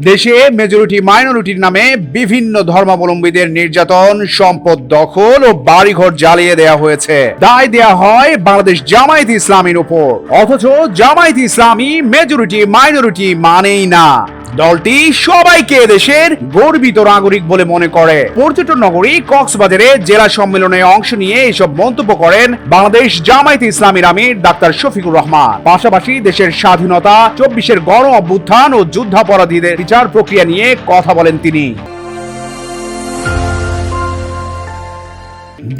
দেশে মেজরিটি মাইনরিটির নামে বিভিন্ন ধর্মাবলম্বীদের নির্যাতন, সম্পদ দখল ও বাড়িঘর জ্বালিয়ে দেয়া হয়েছে। দায় দেয়া হয় বাংলাদেশ জামায়াতে ইসলামীর উপর, অথচ জামায়াতে ইসলামী মেজরিটি মাইনরিটি মানেই না। দলটি সবাইকে দেশের গর্বিত নাগরিক বলে মনে করে। পর্যটন নগরী কক্সবাজারে জেলা সম্মেলনে অংশ নিয়ে এসব মন্তব্য করেন বাংলাদেশ জামায়াতে ইসলামীর আমির ডাক্তার শফিকুর রহমান। পাশাপাশি দেশের স্বাধীনতা, 24-এর গণ অভ্যুত্থান ও যুদ্ধাপরাধীদের বিচার প্রক্রিয়া নিয়ে কথা বলেন তিনি।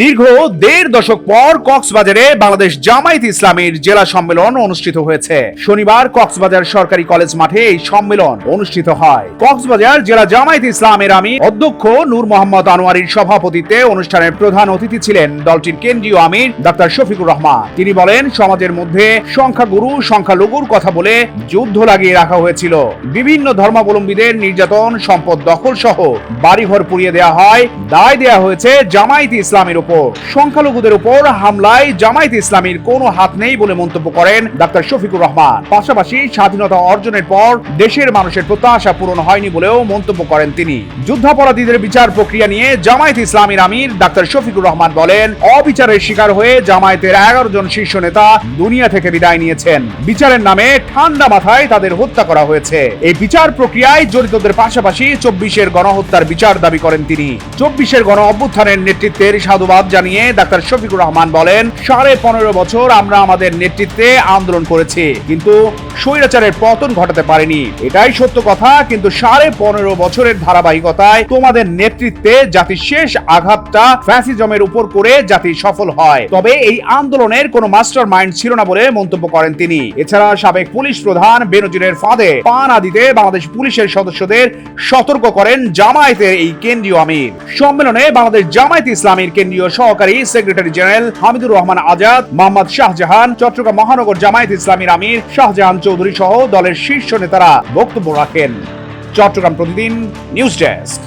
দীর্ঘ 1.5 দশক পর কক্সবাজারে বাংলাদেশ জামায়াতে ইসলামীর জেলা সম্মেলন অনুষ্ঠিত হয়েছে। শনিবার কক্সবাজার সরকারি কলেজ মাঠে এই সম্মেলন অনুষ্ঠিত হয়। কক্সবাজার জেলা জামায়াতে ইসলামের আমির অধ্যক্ষ নূর মোহাম্মদ আনোয়ারীর সভাপতিত্বে অনুষ্ঠানের প্রধান অতিথি ছিলেন দলটির কেন্দ্রীয় আমির ডাক্তার শফিকুর রহমান। তিনি বলেন, সমাজের মধ্যে সংখ্যাগুরু সংখ্যালঘুর কথা বলে যুদ্ধ লাগিয়ে রাখা হয়েছিল। বিভিন্ন ধর্মাবলম্বীদের নির্যাতন, সম্পদ দখল সহ বাড়িঘর পুড়িয়ে দেওয়া হয়। দায় দেওয়া হয়েছে জামায়াতে ইসলামের উপর। সংখ্যালঘুদের উপর হামলায় জামায়াতে ইসলামীর কোনো হাত নেই বলে মন্তব্য করেন ডাক্তার শফিকুর রহমান। পাশাপাশি স্বাধীনতা অর্জনের পর দেশের মানুষের প্রত্যাশা পূরণ হয়নি বলেও মন্তব্য করেন তিনি। যুদ্ধাপরাধীদের বিচার প্রক্রিয়া নিয়ে জামায়াতে ইসলামীর আমির ডাক্তার শফিকুর রহমান বলেন, অবিচারের শিকার হয়ে জামায়াতের 11 জন শীর্ষ নেতা দুনিয়া থেকে বিদায় নিয়েছেন। বিচারের নামে ঠান্ডা মাথায় তাদের হত্যা করা হয়েছে। এই বিচার প্রক্রিয়ায় জড়িতদের পাশাপাশি 24-এর গণহত্যার বিচার দাবি করেন তিনি। 24-এর গণ অভ্যুত্থানের নেতৃত্বের সাধুবাদ জানিয়ে ডাক্তার শফিকুর রহমান বলেন, 15.5 বছর আমরা আমাদের নেতৃত্বে আন্দোলন করেছি, কিন্তু স্বৈরাচারের পতন ঘটাতে পারেনি। এটাই সত্য কথা। কিন্তু 15.5 বছরের ধারাবাহিকতায় তোমাদের নেতৃত্বে জাতির শেষ আঘাতটা ফ্যাসিজমের উপর করে জাতি সফল হয়। তবে এই আন্দোলনের কোনো মাস্টার মাইন্ড ছিল না বলে মন্তব্য করেন তিনি। এছাড়া সাবেক পুলিশ প্রধান বেনজিরের ফাঁদে পা না দিতে বাংলাদেশ পুলিশের সদস্যদের সতর্ক করেন জামায়াতের এই কেন্দ্রীয় আমির। সম্মেলনে বাংলাদেশ জামায়াতে ইসলামীর কেন্দ্রীয় সহকারী সেক্রেটারি জেনারেল হামিদুর রহমান আজাদ, মোহাম্মদ শাহজাহান, চট্টগ্রাম মহানগর জামায়াতে ইসলামীর আমির শাহজাহান চৌধুরী সহ দলের শীর্ষ নেতারা বক্তব্য রাখেন। চট্টগ্রাম প্রতিদিন নিউজ ডেস্ক।